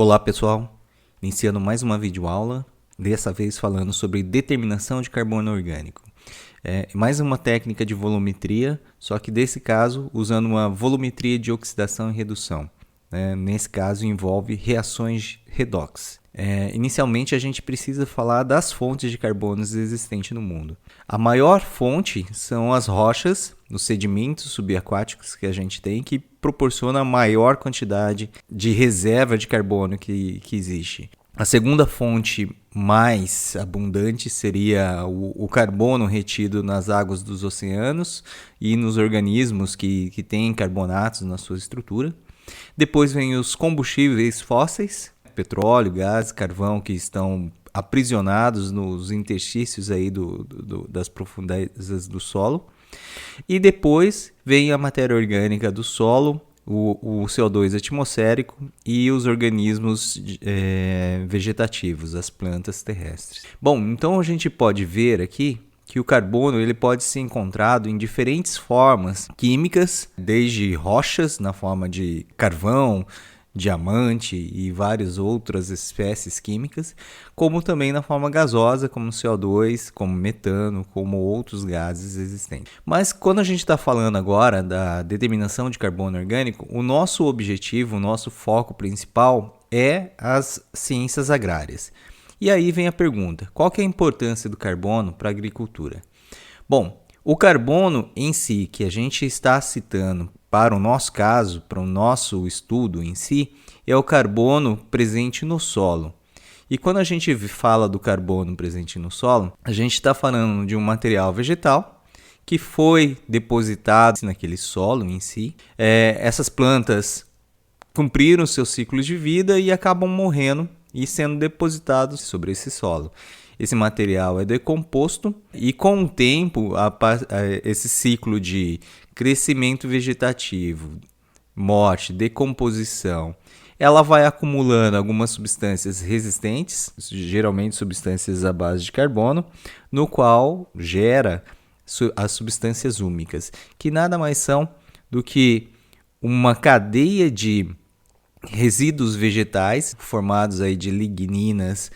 Olá pessoal, iniciando mais uma videoaula, dessa vez falando sobre determinação de carbono orgânico. Mais uma técnica de volumetria, só que desse caso usando uma volumetria de oxidação e redução. Nesse caso envolve reações redox. Inicialmente a gente precisa falar das fontes de carbonos existentes no mundo. A maior fonte são as rochas, os sedimentos subaquáticos que a gente tem, que proporciona a maior quantidade de reserva de carbono que existe. A segunda fonte mais abundante seria o carbono retido nas águas dos oceanos e nos organismos que têm carbonatos na sua estrutura. Depois vem os combustíveis fósseis, petróleo, gás, carvão, que estão aprisionados nos interstícios aí das profundezas do solo. E depois vem a matéria orgânica do solo, o CO2 atmosférico e os organismos vegetativos, as plantas terrestres. Bom, então a gente pode ver aqui que o carbono ele pode ser encontrado em diferentes formas químicas, desde rochas na forma de carvão, diamante e várias outras espécies químicas, como também na forma gasosa, como CO2, como metano, como outros gases existentes. Mas quando a gente está falando agora da determinação de carbono orgânico, o nosso objetivo, o nosso foco principal é as ciências agrárias. E aí vem a pergunta, qual que é a importância do carbono para a agricultura? Bom, o carbono em si, que a gente está citando para o nosso caso, para o nosso estudo em si, é o carbono presente no solo. E quando a gente fala do carbono presente no solo, a gente está falando de um material vegetal que foi depositado naquele solo em si. Essas plantas cumpriram seus ciclos de vida e acabam morrendo e sendo depositados sobre esse solo. Esse material é decomposto e com o tempo esse ciclo de crescimento vegetativo, morte, decomposição, ela vai acumulando algumas substâncias resistentes, geralmente substâncias à base de carbono, no qual gera as substâncias úmicas, que nada mais são do que uma cadeia de resíduos vegetais formados aí de ligninas,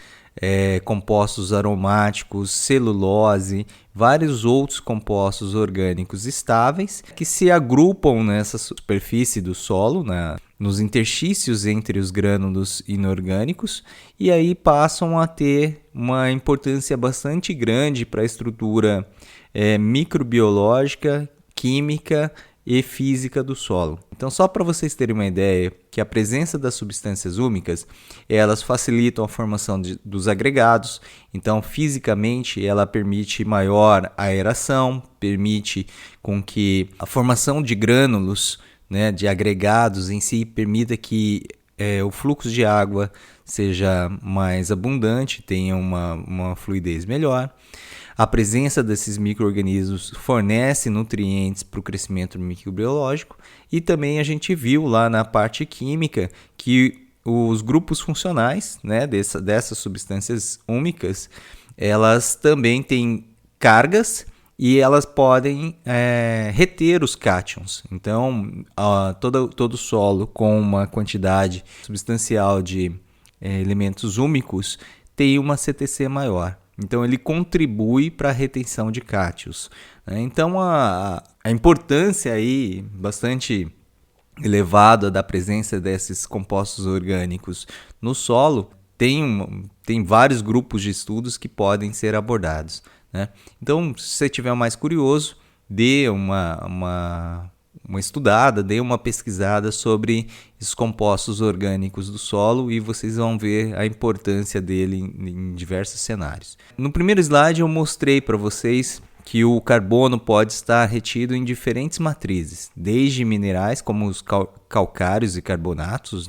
compostos aromáticos, celulose, vários outros compostos orgânicos estáveis que se agrupam nessa superfície do solo, nos interstícios entre os grânulos inorgânicos, e aí passam a ter uma importância bastante grande para a estrutura microbiológica, química e física do solo. Então, só para vocês terem uma ideia, que a presença das substâncias úmicas, elas facilitam a formação dos agregados. Então, fisicamente, ela permite maior aeração, permite com que a formação de grânulos, de agregados em si, permita que o fluxo de água seja mais abundante, tenha uma fluidez melhor. A presença desses micro-organismos fornece nutrientes para o crescimento microbiológico e também a gente viu lá na parte química que os grupos funcionais dessas substâncias úmicas, elas também têm cargas e elas podem reter os cátions. Então, todo solo com uma quantidade substancial de elementos úmicos tem uma CTC maior. Então, ele contribui para a retenção de cátions. Então, a importância aí bastante elevada da presença desses compostos orgânicos no solo tem vários grupos de estudos que podem ser abordados. Então, se você estiver mais curioso, dê uma estudada, dê uma pesquisada sobre os compostos orgânicos do solo e vocês vão ver a importância dele em diversos cenários. No primeiro slide eu mostrei para vocês que o carbono pode estar retido em diferentes matrizes, desde minerais como os calcários e carbonatos,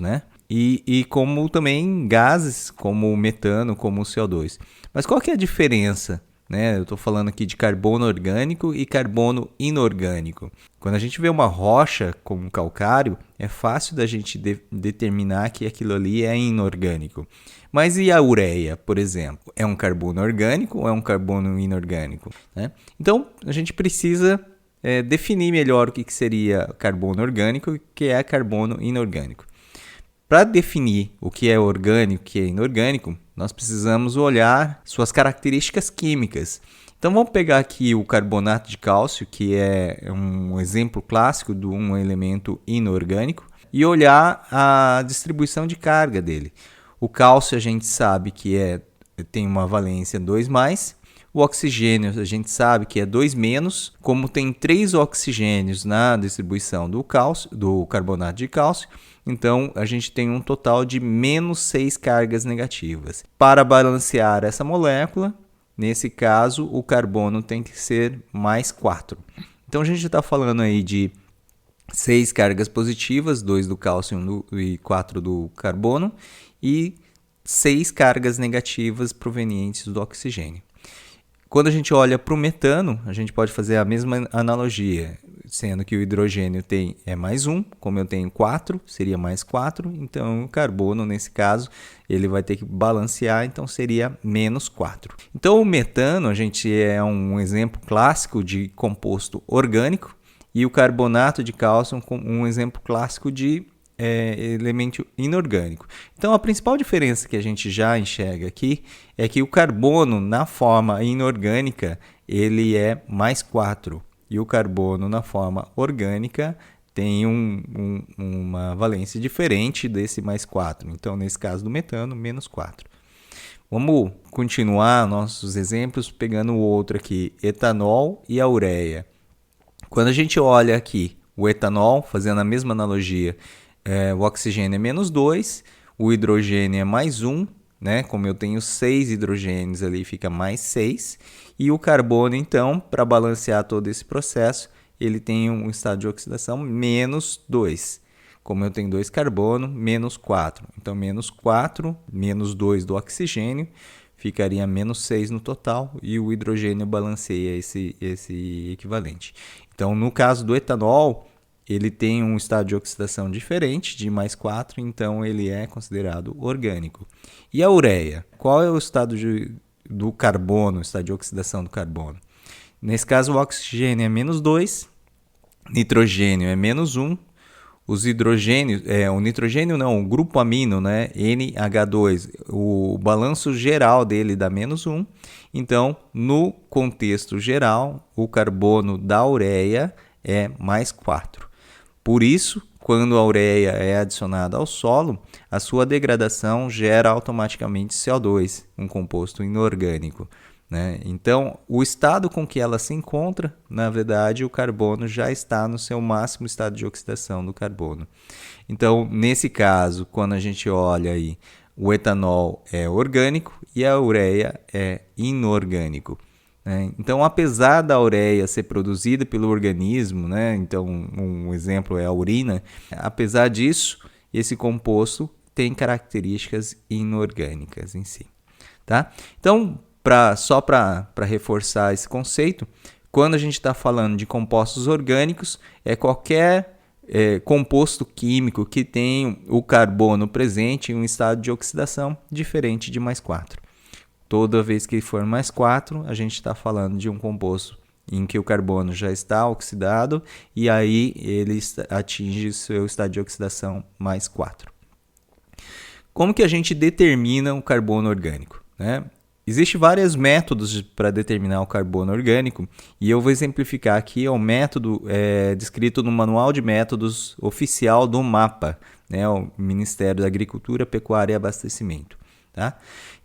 e como também gases como o metano, como o CO2. Mas qual que é a diferença? Eu estou falando aqui de carbono orgânico e carbono inorgânico. Quando a gente vê uma rocha como um calcário, é fácil da gente determinar que aquilo ali é inorgânico. Mas e a ureia, por exemplo? É um carbono orgânico ou é um carbono inorgânico? Então, a gente precisa definir melhor o que seria carbono orgânico e o que é carbono inorgânico. Para definir o que é orgânico e o que é inorgânico, nós precisamos olhar suas características químicas. Então vamos pegar aqui o carbonato de cálcio, que é um exemplo clássico de um elemento inorgânico, e olhar a distribuição de carga dele. O cálcio a gente sabe que tem uma valência 2+, o oxigênio a gente sabe que é 2-, como tem 3 oxigênios na distribuição do carbonato de cálcio, então a gente tem um total de -6 cargas negativas. Para balancear essa molécula, nesse caso, o carbono tem que ser +4. Então a gente está falando aí de 6 cargas positivas, 2 do cálcio e 4 do carbono, e 6 cargas negativas provenientes do oxigênio. Quando a gente olha para o metano, a gente pode fazer a mesma analogia, sendo que o hidrogênio é +1, como eu tenho 4, seria +4, então o carbono, nesse caso, ele vai ter que balancear, então seria -4. Então o metano, a gente é um exemplo clássico de composto orgânico, e o carbonato de cálcio um exemplo clássico de elemento inorgânico. Então a principal diferença que a gente já enxerga aqui é que o carbono na forma inorgânica ele é +4 e o carbono na forma orgânica tem uma valência diferente desse +4. Então nesse caso do metano, -4. Vamos continuar nossos exemplos pegando o outro aqui, etanol e a ureia. Quando a gente olha aqui o etanol, fazendo a mesma analogia, o oxigênio é -2, o hidrogênio é +1, né? Como eu tenho 6 hidrogênios ali, fica +6. E o carbono, então, para balancear todo esse processo, ele tem um estado de oxidação -2. Como eu tenho 2 carbono, -4. Então, -4, -2 do oxigênio, ficaria -6 no total, e o hidrogênio balanceia esse equivalente. Então, no caso do etanol, ele tem um estado de oxidação diferente, de +4, então ele é considerado orgânico. E a ureia? Qual é o estado do carbono, o estado de oxidação do carbono? Nesse caso, o oxigênio é -2, nitrogênio é -1, os hidrogênios, o nitrogênio não, o grupo amino, né, NH2, o balanço geral dele dá -1, então, no contexto geral, o carbono da ureia é +4. Por isso, quando a ureia é adicionada ao solo, a sua degradação gera automaticamente CO2, um composto inorgânico, né? Então, o estado com que ela se encontra, na verdade, o carbono já está no seu máximo estado de oxidação do carbono. Então, nesse caso, quando a gente olha aí, o etanol é orgânico e a ureia é inorgânico. Então, apesar da ureia ser produzida pelo organismo, né? Então um exemplo é a urina, apesar disso, esse composto tem características inorgânicas em si. Tá? Então, só para reforçar esse conceito, quando a gente está falando de compostos orgânicos, é qualquer composto químico que tem o carbono presente em um estado de oxidação diferente de +4. Toda vez que for +4, a gente está falando de um composto em que o carbono já está oxidado e aí ele atinge seu estado de oxidação +4. Como que a gente determina o carbono orgânico, né? Existem vários métodos para determinar o carbono orgânico e eu vou exemplificar aqui o método descrito no Manual de Métodos oficial do MAPA, né, o Ministério da Agricultura, Pecuária e Abastecimento. Tá?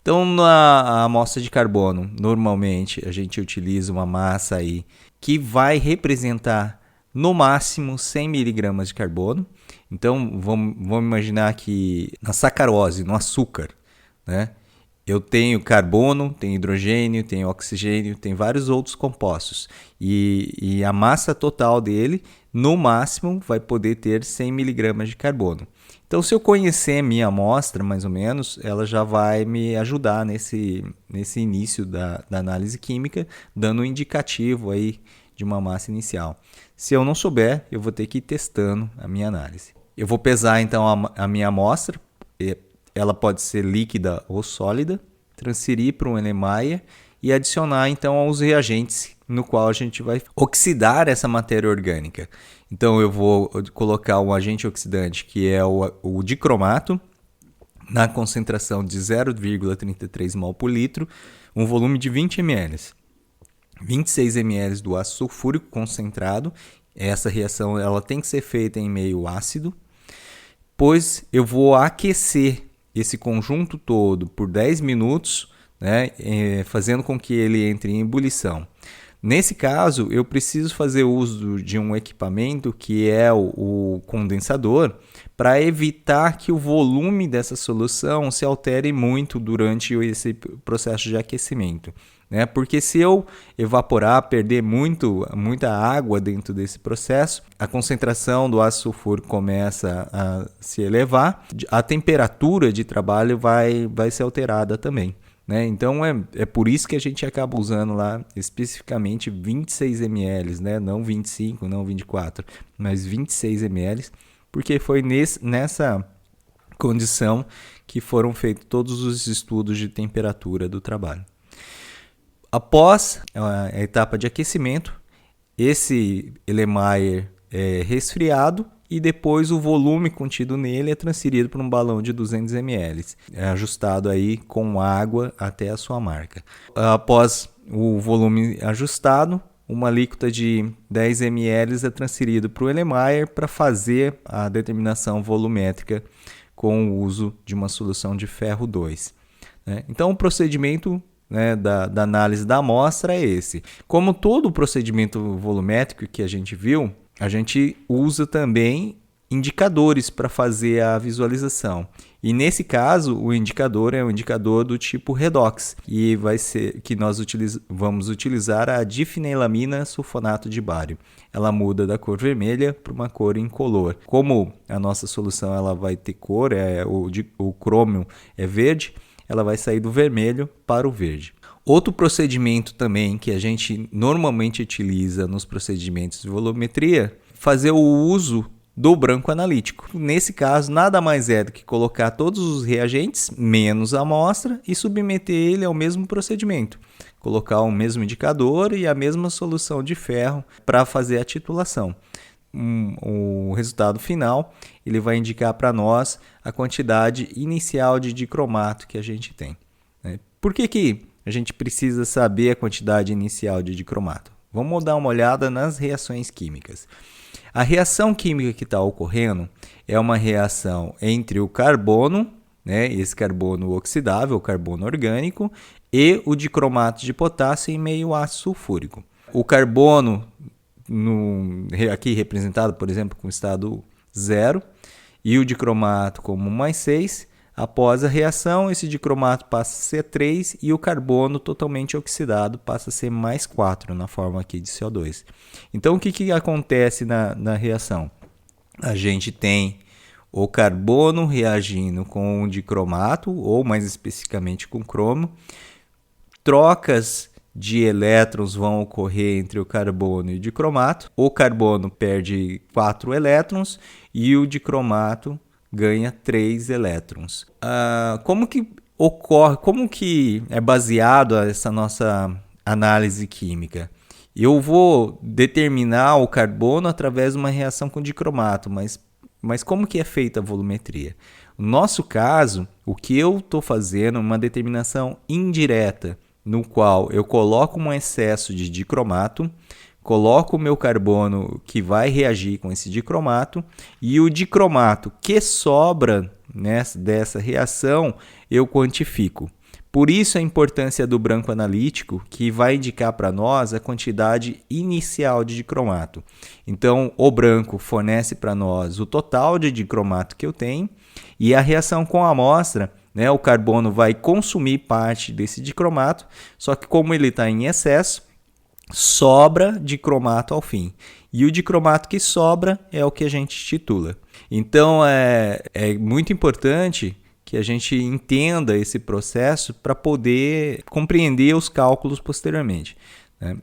Então, na amostra de carbono, normalmente a gente utiliza uma massa aí que vai representar no máximo 100 mg de carbono. Então, vamos imaginar que na sacarose, no açúcar, né, eu tenho carbono, tenho hidrogênio, tenho oxigênio, tem vários outros compostos. E a massa total dele, no máximo, vai poder ter 100 mg de carbono. Então, se eu conhecer minha amostra, mais ou menos, ela já vai me ajudar nesse início da análise química, dando um indicativo aí de uma massa inicial. Se eu não souber, eu vou ter que ir testando a minha análise. Eu vou pesar, então, a minha amostra. Ela pode ser líquida ou sólida, transferir para um Erlenmeyer e adicionar, então, os reagentes no qual a gente vai oxidar essa matéria orgânica. Então eu vou colocar um agente oxidante que é o dicromato, na concentração de 0,33 mol por litro, um volume de 20 ml. 26 ml do ácido sulfúrico concentrado. Essa reação ela tem que ser feita em meio ácido, pois eu vou aquecer esse conjunto todo por 10 minutos, né, fazendo com que ele entre em ebulição. Nesse caso, eu preciso fazer uso de um equipamento que é o condensador, para evitar que o volume dessa solução se altere muito durante esse processo de aquecimento. Né? Porque se eu evaporar, perder muita água dentro desse processo, a concentração do ácido sulfúrico começa a se elevar, a temperatura de trabalho vai ser alterada também. Né? Então é por isso que a gente acaba usando lá especificamente 26 ml, né? Não 25, não 24, mas 26 ml, porque foi nessa condição que foram feitos todos os estudos de temperatura do trabalho. Após a etapa de aquecimento, esse Erlenmeyer é resfriado e depois o volume contido nele é transferido para um balão de 200 ml, ajustado aí com água até a sua marca. Após o volume ajustado, uma alíquota de 10 ml é transferido para o Erlenmeyer para fazer a determinação volumétrica com o uso de uma solução de ferro 2. Né? Então o procedimento, né, da análise da amostra é esse. Como todo o procedimento volumétrico que a gente viu, a gente usa também indicadores para fazer a visualização. E nesse caso, o indicador é um indicador do tipo redox, e vai ser que nós vamos utilizar a difenilamina sulfonato de bário. Ela muda da cor vermelha para uma cor incolor. Como a nossa solução ela vai ter cor, o crômio é verde, ela vai sair do vermelho para o verde. Outro procedimento também que a gente normalmente utiliza nos procedimentos de volumetria, fazer o uso do branco analítico. Nesse caso, nada mais é do que colocar todos os reagentes, menos a amostra, e submeter ele ao mesmo procedimento. Colocar o mesmo indicador e a mesma solução de ferro para fazer a titulação. O resultado final ele vai indicar para nós a quantidade inicial de dicromato que a gente tem. Né? Por que a gente precisa saber a quantidade inicial de dicromato? Vamos dar uma olhada nas reações químicas. A reação química que está ocorrendo é uma reação entre o carbono, né, esse carbono oxidável, o carbono orgânico, e o dicromato de potássio em meio ácido sulfúrico. O carbono, aqui representado, por exemplo, com estado 0, e o dicromato como +6, após a reação, esse dicromato passa a ser 3 e o carbono totalmente oxidado passa a ser +4 na forma aqui de CO2. Então, o que acontece na reação? A gente tem o carbono reagindo com o dicromato, ou mais especificamente com cromo. Trocas de elétrons vão ocorrer entre o carbono e o dicromato. O carbono perde 4 elétrons e o dicromato ganha 3 elétrons. Como que ocorre, como que é baseado essa nossa análise química? Eu vou determinar o carbono através de uma reação com dicromato, mas como que é feita a volumetria? No nosso caso, o que eu estou fazendo é uma determinação indireta, no qual eu coloco um excesso de dicromato, coloco o meu carbono que vai reagir com esse dicromato e o dicromato que sobra dessa reação eu quantifico. Por isso a importância do branco analítico, que vai indicar para nós a quantidade inicial de dicromato. Então o branco fornece para nós o total de dicromato que eu tenho e a reação com a amostra, o carbono vai consumir parte desse dicromato, só que como ele está em excesso, sobra dicromato ao fim. E o dicromato que sobra é o que a gente titula. Então é muito importante que a gente entenda esse processo para poder compreender os cálculos posteriormente. Né?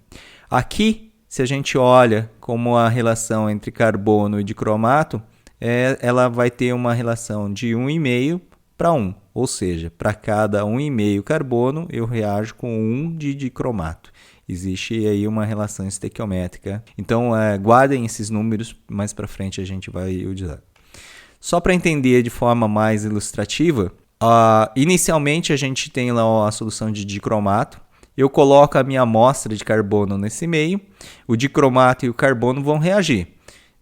Aqui, se a gente olha como a relação entre carbono e dicromato, ela vai ter uma relação de 1,5 para 1, ou seja, para cada 1,5 carbono eu reajo com 1 de dicromato. Existe aí uma relação estequiométrica. Então, guardem esses números, mais para frente a gente vai utilizar. Só para entender de forma mais ilustrativa, inicialmente a gente tem lá a solução de dicromato. Eu coloco a minha amostra de carbono nesse meio, o dicromato e o carbono vão reagir,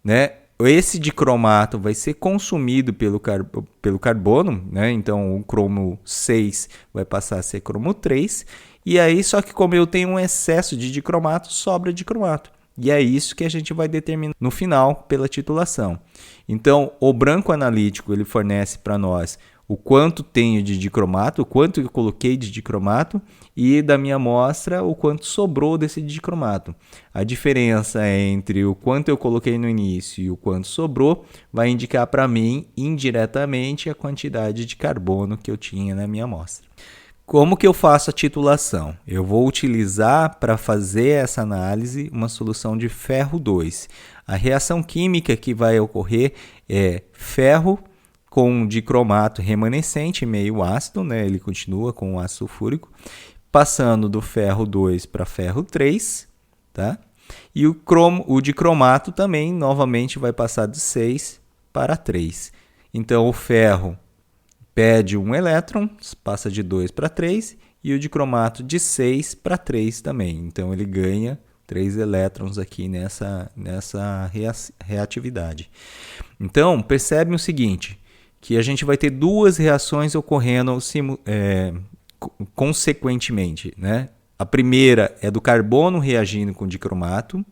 né? Esse dicromato vai ser consumido pelo carbono, né? Então o cromo 6 vai passar a ser cromo 3, e aí só que como eu tenho um excesso de dicromato, sobra dicromato. E é isso que a gente vai determinar no final pela titulação. Então, o branco analítico ele fornece para nós o quanto tenho de dicromato, o quanto eu coloquei de dicromato, e da minha amostra o quanto sobrou desse dicromato. A diferença entre o quanto eu coloquei no início e o quanto sobrou vai indicar para mim indiretamente a quantidade de carbono que eu tinha na minha amostra. Como que eu faço a titulação? Eu vou utilizar para fazer essa análise uma solução de ferro 2. A reação química que vai ocorrer é ferro com dicromato remanescente, meio ácido, né? Ele continua com o ácido sulfúrico, passando do ferro 2 para ferro 3, tá? E o dicromato também, novamente, vai passar de 6 para 3. Então, o ferro perde um elétron, passa de 2 para 3, e o dicromato de 6 para 3 também. Então, ele ganha 3 elétrons aqui nessa reatividade. Então, percebe o seguinte, que a gente vai ter duas reações ocorrendo consequentemente, né? A primeira é do carbono reagindo com o dicromato.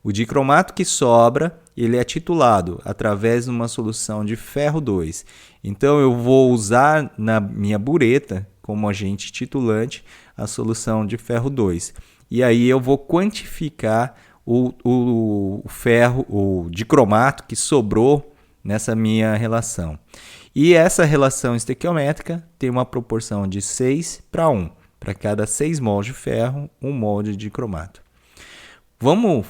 O dicromato que sobra, ele é titulado através de uma solução de ferro 2. Então, eu vou usar na minha bureta, como agente titulante, a solução de ferro 2. E aí eu vou quantificar o ferro, o dicromato que sobrou nessa minha relação. E essa relação estequiométrica tem uma proporção de 6 para 1. Para cada 6 mols de ferro, 1 mol de dicromato. Vamos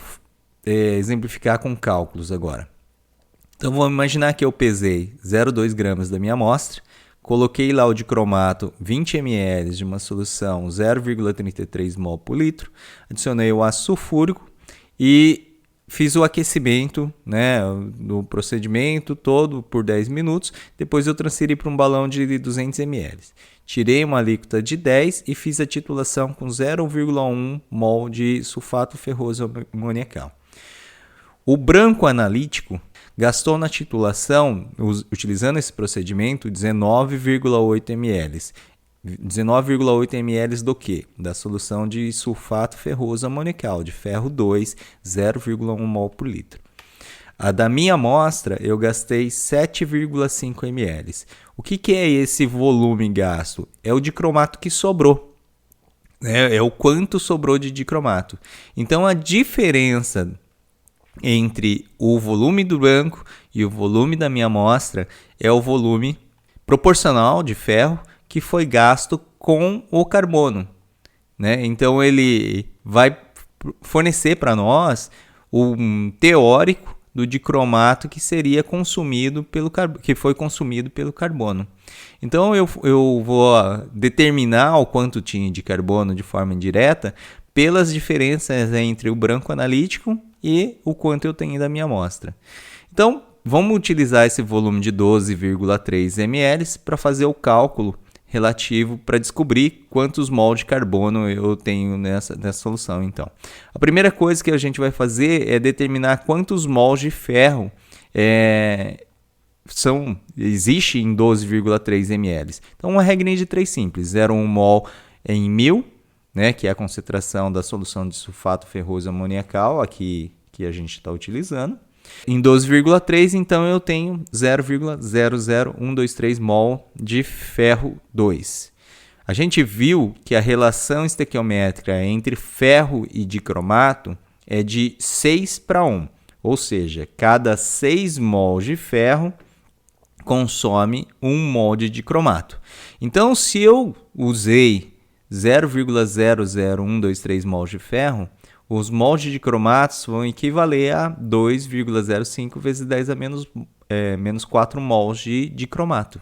exemplificar com cálculos agora. Então, vamos imaginar que eu pesei 0,2 gramas da minha amostra, coloquei lá o dicromato 20 ml de uma solução 0,33 mol por litro, adicionei o ácido sulfúrico e fiz o aquecimento, né, do procedimento todo por 10 minutos. Depois eu transferi para um balão de 200 ml. Tirei uma alíquota de 10 e fiz a titulação com 0,1 mol de sulfato ferroso amoniacal. O branco analítico gastou na titulação, utilizando esse procedimento, 19,8 ml. 19,8 ml do quê? Da solução de sulfato ferroso amoniacal, de ferro 2, 0,1 mol por litro. A da minha amostra, eu gastei 7,5 ml. O que é esse volume gasto? É o dicromato que sobrou. É o quanto sobrou de dicromato. Então, a diferença entre o volume do branco e o volume da minha amostra é o volume proporcional de ferro que foi gasto com o carbono, né? Então ele vai fornecer para nós um teórico do dicromato que seria consumido que foi consumido pelo carbono. Então eu vou determinar o quanto tinha de carbono de forma indireta pelas diferenças entre o branco analítico e o quanto eu tenho da minha amostra. Então vamos utilizar esse volume de 12,3 ml para fazer o cálculo relativo para descobrir quantos mols de carbono eu tenho nessa solução. Então, a primeira coisa que a gente vai fazer é determinar quantos mols de ferro existe em 12,3 ml. Então, uma regrinha de 3 simples: 0,1 mol em 1000, né, que é a concentração da solução de sulfato ferroso amoniacal, aqui que a gente está utilizando. Em 12,3, então, eu tenho 0,00123 mol de ferro 2. A gente viu que a relação estequiométrica entre ferro e dicromato é de 6 para 1. Ou seja, cada 6 mol de ferro consome 1 mol de dicromato. Então, se eu usei 0,00123 mol de ferro, os mols de dicromatos vão equivaler a 2,05 vezes 10 a menos 4 mols de dicromato.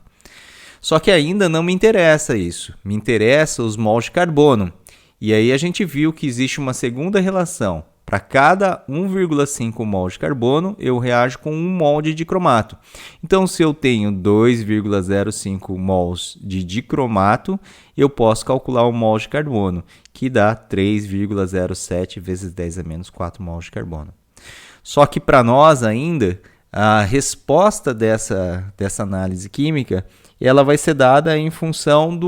Só que ainda não me interessa isso. Me interessa os mols de carbono. E aí a gente viu que existe uma segunda relação. Para cada 1,5 mol de carbono, eu reajo com 1 mol de dicromato. Então, se eu tenho 2,05 mols de dicromato, eu posso calcular 1 mol de carbono, que dá 3,07 vezes 10 a menos 4 mols de carbono. Só que para nós ainda, a resposta dessa análise química, ela vai ser dada em função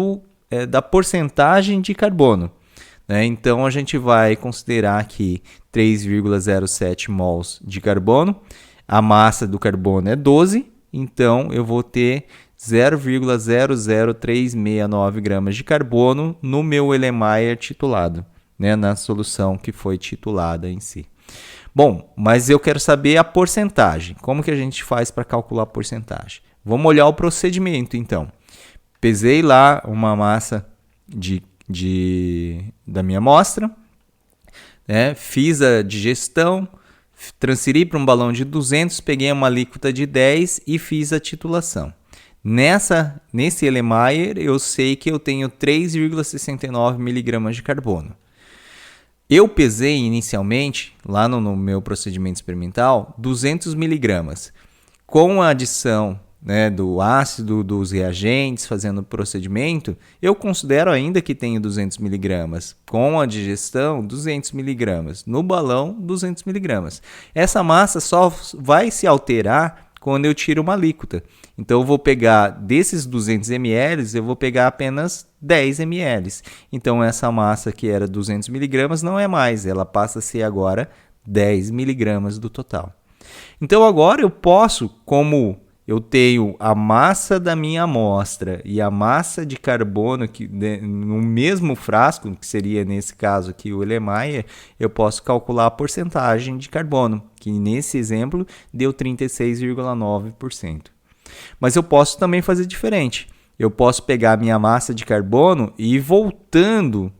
da porcentagem de carbono. Então, a gente vai considerar aqui 3,07 mols de carbono. A massa do carbono é 12, então eu vou ter 0,00369 gramas de carbono no meu Erlenmeyer titulado, na solução que foi titulada em si. Bom, mas eu quero saber a porcentagem. Como que a gente faz para calcular a porcentagem? Vamos olhar o procedimento, então. Pesei lá uma massa da minha amostra, fiz a digestão, transferi para um balão de 200, peguei uma alíquota de 10 e fiz a titulação. Nesse Erlenmeyer, eu sei que eu tenho 3,69 miligramas de carbono. Eu pesei inicialmente, lá no meu procedimento experimental, 200 miligramas. Com a adição do ácido, dos reagentes, fazendo o procedimento, eu considero ainda que tenho 200 miligramas. Com a digestão, 200 miligramas. No balão, 200 miligramas. Essa massa só vai se alterar quando eu tiro uma alíquota. Então, eu vou pegar desses 200 ml, eu vou pegar apenas 10 ml. Então, essa massa que era 200 miligramas não é mais, ela passa a ser agora 10 miligramas do total. Então, agora eu posso, como eu tenho a massa da minha amostra e a massa de carbono no mesmo frasco, que seria nesse caso aqui o Erlenmeyer, eu posso calcular a porcentagem de carbono, que nesse exemplo deu 36,9%. Mas eu posso também fazer diferente. Eu posso pegar a minha massa de carbono e ir voltando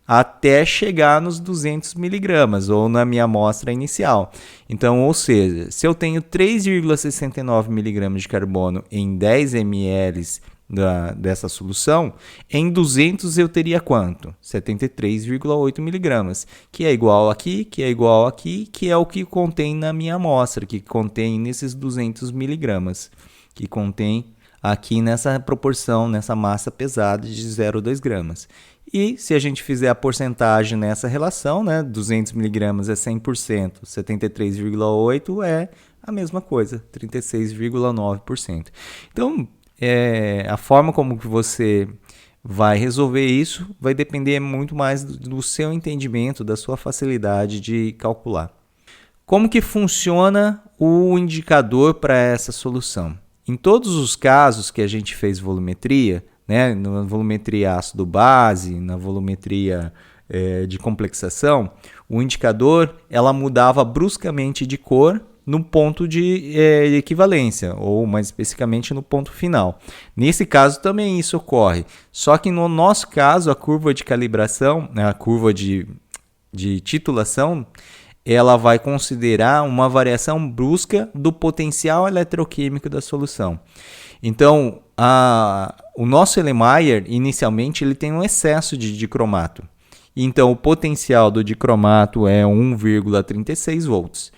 até chegar nos 200 miligramas, ou na minha amostra inicial. Então, ou seja, se eu tenho 3,69 miligramas de carbono em 10 ml dessa solução, em 200 eu teria quanto? 73,8 miligramas, que é igual aqui, que é igual aqui, que é o que contém na minha amostra, que contém nesses 200 miligramas, que contém aqui nessa proporção, nessa massa pesada de 0,2 gramas. E se a gente fizer a porcentagem nessa relação, 200 miligramas é 100%, 73,8% é a mesma coisa, 36,9%. Então, a forma como que você vai resolver isso vai depender muito mais do seu entendimento, da sua facilidade de calcular. Como que funciona o indicador para essa solução? Em todos os casos que a gente fez volumetria, na volumetria ácido-base, na volumetria de complexação, o indicador ela mudava bruscamente de cor no ponto de equivalência, ou mais especificamente no ponto final. Nesse caso também isso ocorre, só que no nosso caso a curva de calibração, a curva de titulação, ela vai considerar uma variação brusca do potencial eletroquímico da solução. Então, o nosso Erlenmeyer, inicialmente, ele tem um excesso de dicromato. Então, o potencial do dicromato é 1,36 volts.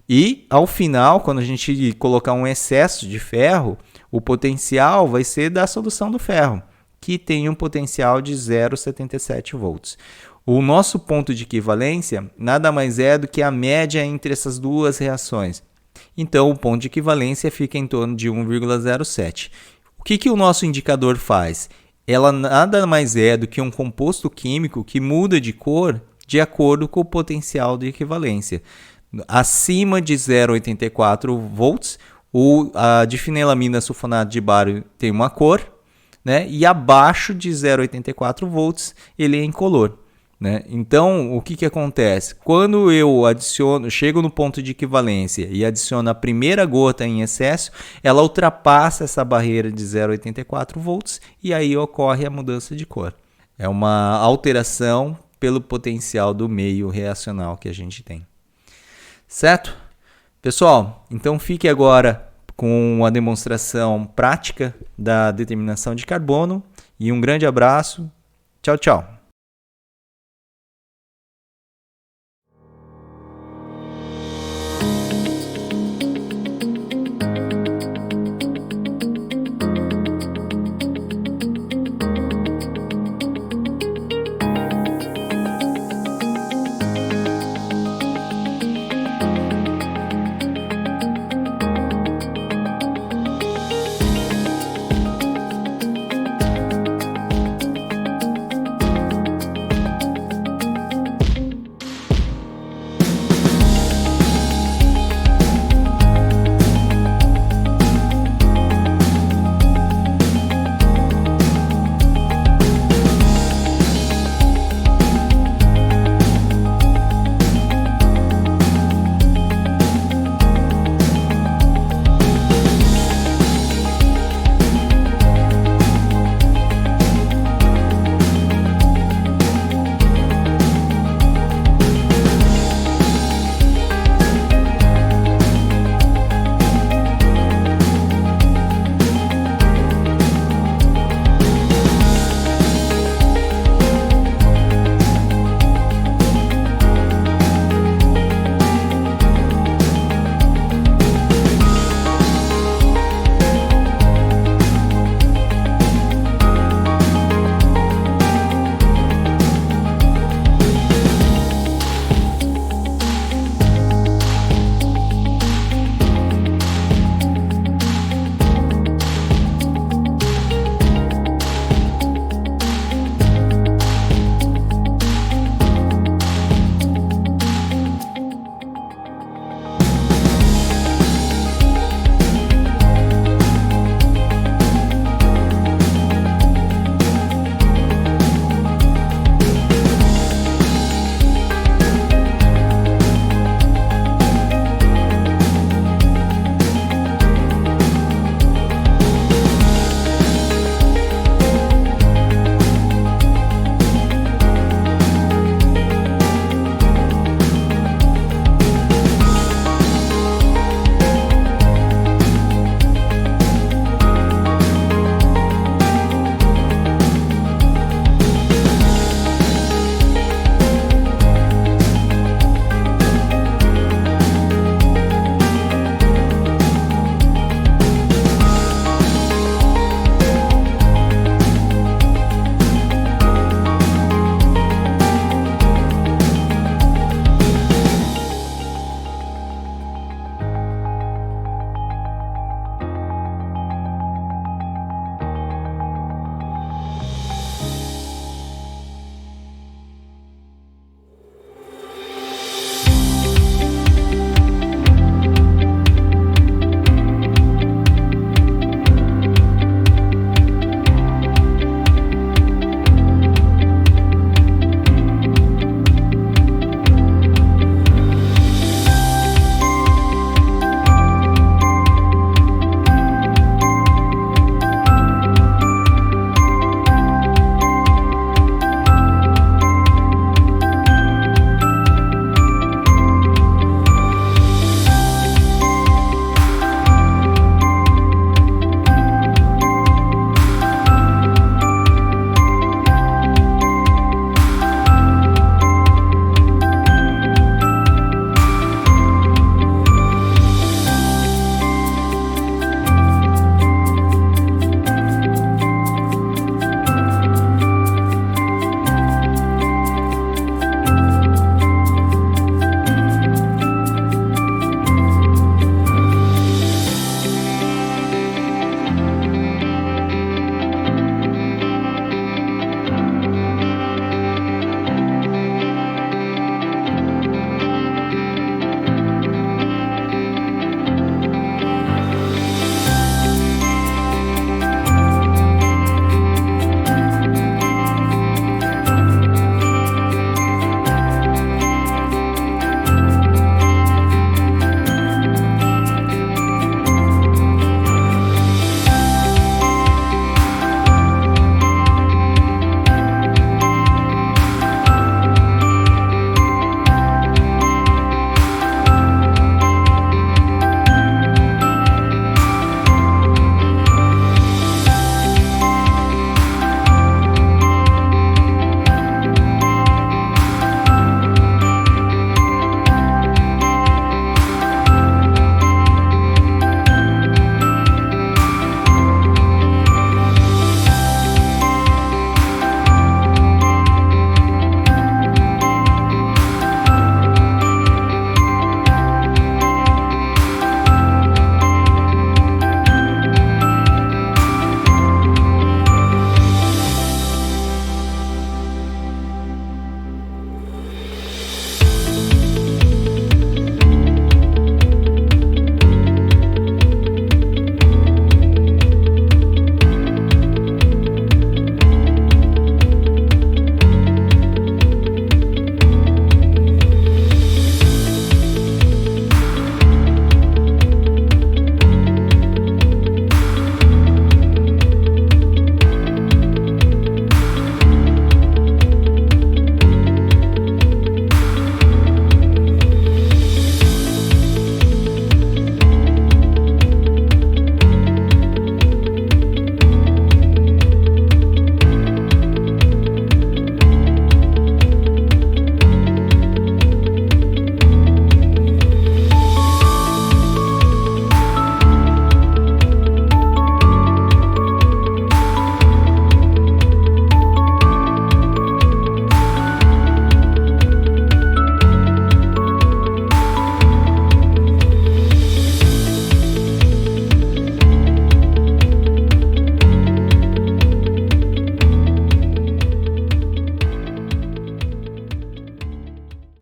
E, ao final, quando a gente colocar um excesso de ferro, o potencial vai ser da solução do ferro, que tem um potencial de 0,77 volts. O nosso ponto de equivalência nada mais é do que a média entre essas duas reações. Então, o ponto de equivalência fica em torno de 1,07. O que o nosso indicador faz? Ela nada mais é do que um composto químico que muda de cor de acordo com o potencial de equivalência. Acima de 0,84 volts, a difenilamina sulfonato de bário tem uma cor, e abaixo de 0,84 volts ele é incolor. Então, o que acontece? Quando eu chego no ponto de equivalência e adiciono a primeira gota em excesso, ela ultrapassa essa barreira de 0,84 volts e aí ocorre a mudança de cor. É uma alteração pelo potencial do meio reacional que a gente tem. Certo? Pessoal, então fique agora com a demonstração prática da determinação de carbono e um grande abraço. Tchau, tchau.